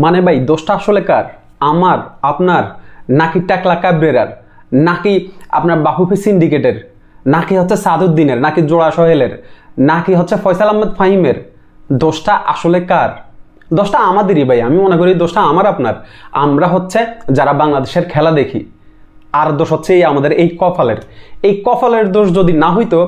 মানে ভাই দোষটা আসলে কার? আমার, আপনার, নাকি টাকলা কাবরেরার, নাকি আপনার বাফুফে সিন্ডিকেটের, নাকি হচ্ছে সাদউদ্দিনের, নাকি জোড়া সোহেলের, নাকি হচ্ছে ফয়সাল আহমেদ ফাহিমের? দোষটা আসলে কার? দোষটা আমাদেরই ভাই। আমি মনে করি দোষটা আমার আপনার। আমরা হচ্ছে যারা বাংলাদেশের খেলা দেখি। আর দোষ হচ্ছে আমাদের এই কপালের। এই কপালের দোষ যদি না হইতো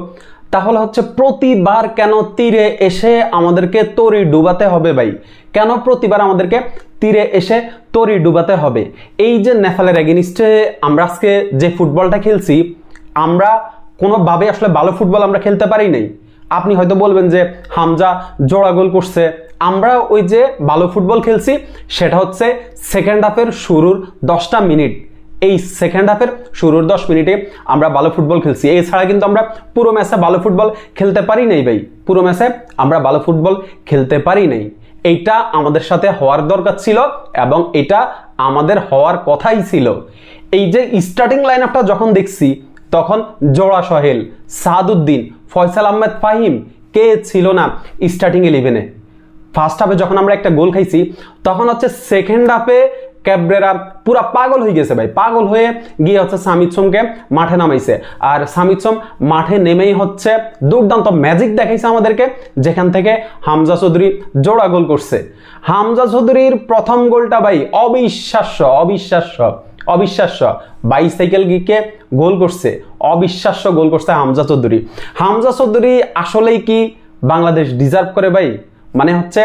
তাহলে হচ্ছে প্রতিবার কেন তীরে এসে আমাদেরকে তরি ডুবাতে হবে ভাই? কেন প্রতিবার আমাদেরকে তীরে এসে তরি ডুবাতে হবে? এই যে নেপালের এগেনিস্টে আমরা আজকে যে ফুটবলটা খেলছি, আমরা কোনোভাবে আসলে ভালো ফুটবল আমরা খেলতে পারি নাই। আপনি হয়তো বলবেন যে হামজা জোড়া গোল করছে। আমরা ওই যে ভালো ফুটবল খেলছি সেটা হচ্ছে সেকেন্ড হাফের শুরুর 10টা মিনিট। এই সেকেন্ড হাফের শুরুর 10 মিনিটে আমরা ভালো ফুটবল খেলছি। এছাড়া কিন্তু আমরা পুরো ম্যাচে ভালো ফুটবল খেলতে পারি নাই ভাই। পুরো ম্যাচে আমরা ভালো ফুটবল খেলতে পারি নাই। এইটা আমাদের সাথে হওয়ার দরকার ছিল এবং এটা আমাদের হওয়ার কথাই ছিল। এই যে স্টার্টিং লাইন আপটা যখন দেখছি তখন জোড়া সোহেল, সাদউদ্দিন, ফয়সাল আহমেদ ফাহিম কে ছিল না স্টার্টিং 11-এ? ফার্স্ট হাফে যখন আমরা একটা গোল খাইছি তখন হচ্ছে সেকেন্ড হাফে ক্যাবরেরা পুরা পাগল হয়ে গেছে ভাই। পাগল হয়ে গিয়ে হচ্ছে সামিত সোমকে মাঠে নামাইছে। আর সামিত সোম মাঠে নেমেই হচ্ছে দুর্দান্ত ম্যাজিক দেখাইছে আমাদেরকে, যেখান থেকে হামজা চৌধুরী জোড়া গোল করছে। হামজা চৌধুরীর প্রথম গোলটা ভাই অবিশ্বাস্য, অবিশ্বাস্য, অবিশ্বাস্য। বাইসাইকেল গিকে গোল করছে, অবিশ্বাস্য গোল করছে হামজা চৌধুরী। হামজা চৌধুরী আসলেই কি বাংলাদেশ ডিজার্ভ করে ভাই? মানে হচ্ছে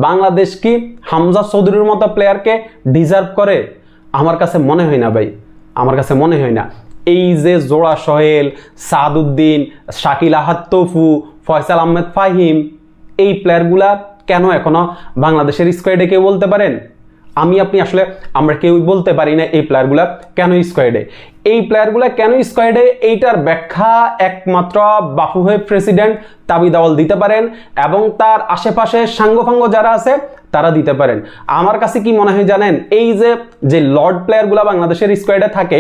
বাংলাদেশ কি হামজা চৌধুরীর মতো প্লেয়ারকে ডিজার্ভ করে? আমার কাছে মনে হয় না ভাই, আমার কাছে মনে হয় না। এই যে জোড়া সোহেল, সাদউদ্দিন, শাকিল আহাদ তফু, ফয়সাল আহমেদ ফাহিম, এই প্লেয়ারগুলা কেন এখনো বাংলাদেশের স্কোয়াডে কেউ বলতে পারেন? আমি আপনি আসলে আমরা কেউই বলতে পারি না এই প্লেয়ারগুলা কেন স্কোয়াডে। এই প্লেয়ারগুলা কেন স্কোয়াডে এইটার ব্যাখ্যা একমাত্র বাফুফে প্রেসিডেন্ট তাবিদ আউয়াল দিতে পারেন এবং তার আশেপাশে সাঙ্গফাঙ্গ যারা আছে তারা দিতে পারেন। আমার কাছে কি মনে হয় জানেন? এই যে লর্ড প্লেয়ারগুলা বাংলাদেশের স্কোয়াডে থাকে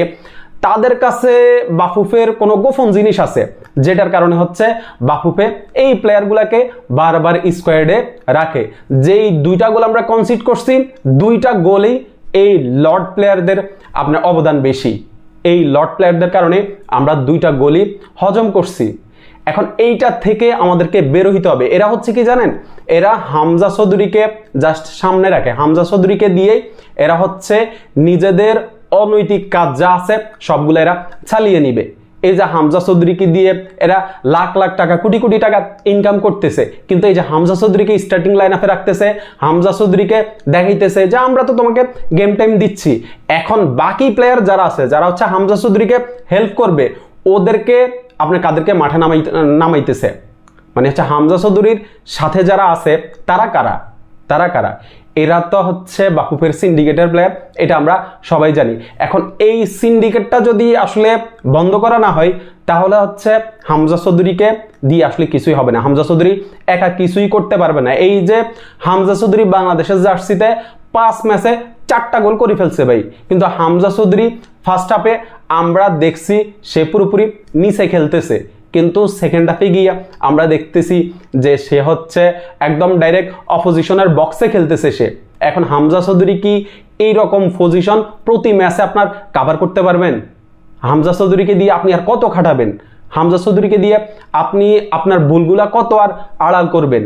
তাদের কাছে বাফুফের কোনো গোপন জিনিস আছে, যেটার কারণে হচ্ছে বাফুফে এই প্লেয়ারগুলোকে বারবার স্কোয়াডে রাখে। যেই 2টা গোল আমরা কনসিড করছি, 2টা গোলেই এই লর্ড প্লেয়ারদের আপনার অবদান বেশি। এই লর্ড প্লেয়ারদের কারণে আমরা 2টা গোলই হজম করছি। এখন এইটা থেকে আমাদেরকে বের হইতে হবে। এরা হচ্ছে কি জানেন? এরা হামজা চৌধুরীকে জাস্ট সামনে রাখে। হামজা চৌধুরীকে দিয়েই এরা হচ্ছে নিজেদের অনৈতিক কাজ যা আছে সবগুলো এরা চালিয়ে নিবে। এই যে হামজা চৌধুরীকে দিয়ে এরা লাখ লাখ টাকা, কোটি কোটি টাকা ইনকাম করতেছে, কিন্তু এই যে হামজা চৌধুরীকে স্টার্টিং লাইন আপে রাখতেছে, হামজা চৌধুরীকে দেখাইতেছে যে আমরা তো তোমাকে গেম টাইম দিচ্ছি। এখন বাকি প্লেয়ার যারা আছে, যারা হচ্ছে হামজা চৌধুরীকে হেল্প করবে, ওদেরকে আপনি কাদেরকে মাঠে নামাইতেছে? মানে হচ্ছে হামজা চৌধুরীর সাথে যারা আছে তারা কারা? তারা কারা? এরা তো হচ্ছে বাফুফের সিন্ডিকেটের প্লেয়ার, এটা আমরা সবাই জানি। এখন এই সিন্ডিকেটটা যদি আসলে বন্ধ করা না হয় তাহলে হচ্ছে হামজা চৌধুরীকে দিয়ে আসলে কিছুই হবে না। হামজা চৌধুরী একা কিছুই করতে পারবে না। এই যে হামজা চৌধুরী বাংলাদেশের জার্সিতে 5 ম্যাচে 4টা গোল করে ফেলছে ভাই, কিন্তু হামজা চৌধুরী ফার্স্ট হাফে আমরা দেখছি সে পুরোপুরি নিচে খেলতেছে, কিন্তু সেকেন্ড হাফে গিয়ে আমরা দেখতেছি যে সে হচ্ছে একদম ডাইরেক্ট অপোজিশনের বক্সে খেলতেছে সে। এখন হামজা চৌধুরী কি এই রকম পজিশন প্রতি ম্যাচে আপনার কভার করতে পারবেন? হামজা চৌধুরীকে দিয়ে আপনি আর কত খাটাবেন? হামজা চৌধুরীকে দিয়ে আপনি আপনার ভুলগুলা কত আর আড়াল করবেন?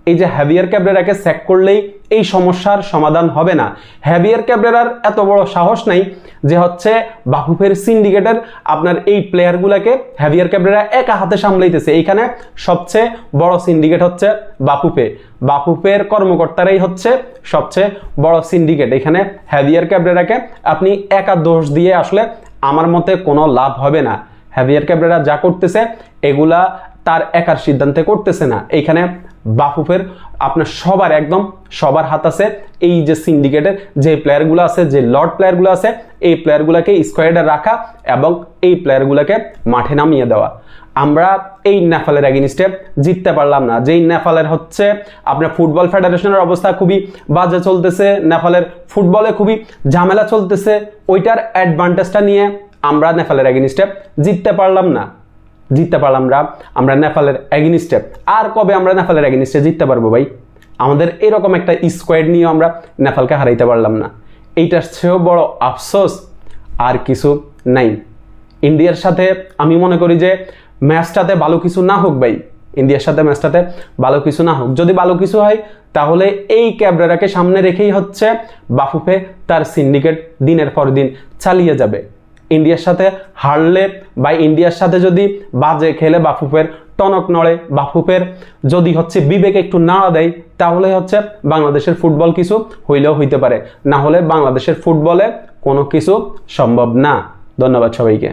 এই যে হ্যাভিয়ার ক্যাবরেরাকে স্যাক করলেই এই সমস্যার সমাধান হবে না। হ্যাভিয়ার ক্যাবরেরার এত বড় সাহস নাই যে হচ্ছে বাফুফের সিন্ডিকেটের আপনার এই প্লেয়ারগুলোকে হ্যাভিয়ার ক্যাবরেরা একা হাতে সামলাইতেছে। এইখানে সবচেয়ে বড় সিন্ডিকেট হচ্ছে বাফুফে। বাফুফের কর্মকর্তারাই হচ্ছে সবচেয়ে বড় সিন্ডিকেট। এখানে হ্যাভিয়ার ক্যাবরেরাকে আপনি একা দোষ দিয়ে আসলে আমার মতে কোনো লাভ হবে না। হ্যাভিয়ার ক্যাবরেরা যা করতেছে এগুলা তার একার সিদ্ধান্তে করতেছে না। এইখানে বাফুফের আপনার সবার একদম সবার হাত আছে। এই যে সিন্ডিকেটের যে প্লেয়ারগুলো আছে, যে লর্ড প্লেয়ারগুলো আছে, এই প্লেয়ারগুলোকে স্কোয়াডে রাখা এবং এই প্লেয়ারগুলোকে মাঠে নামিয়ে দেওয়া। আমরা এই নেপালের এগেইনস্টে জিততে পারলাম না। যেই নেপালের হচ্ছে আপনার ফুটবল ফেডারেশনের অবস্থা খুবই বাজে চলতেছে, নেপালের ফুটবলে খুবই ঝামেলা চলতেছে, ওইটার অ্যাডভান্টেজটা নিয়ে আমরা নেপালের এগেইনস্টে জিততে পারলাম না। আমরা নেপালের এগেইনস্টে। আর কবে আমরা নেপালের এগেইনস্টে জিততে পারবো ভাই? আমাদের এরকম একটা স্কোয়াড নিয়ে আমরা নেপালকে হারাইতে পারলাম না। এইটার চেয়েও বড় আফসোস আর কিছু নাই। ইন্ডিয়ার সাথে আমি মনে করি যে ম্যাচটাতে ভালো কিছু না হোক ভাই, ইন্ডিয়ার সাথে ম্যাচটাতে ভালো কিছু না হোক, যদি ভালো কিছু হয় তাহলে এই ক্যাবরেরাকে সামনে রেখেই হচ্ছে বাফুফে তার সিন্ডিকেট দিনের পর দিন চালিয়ে যাবে। ইন্ডিয়ার সাথে হারলে বা ইন্ডিয়ার সাথে যদি বাজে খেলে বাফুফের টনক নড়ে, বাফুফের যদি হচ্ছে বিবেক একটু নাড়া দেয়, তাহলে হচ্ছে বাংলাদেশের ফুটবল কিছু হইলেও হইতে পারে, না হলে বাংলাদেশের ফুটবলে কোনো কিছু সম্ভব না। ধন্যবাদ সবাইকে।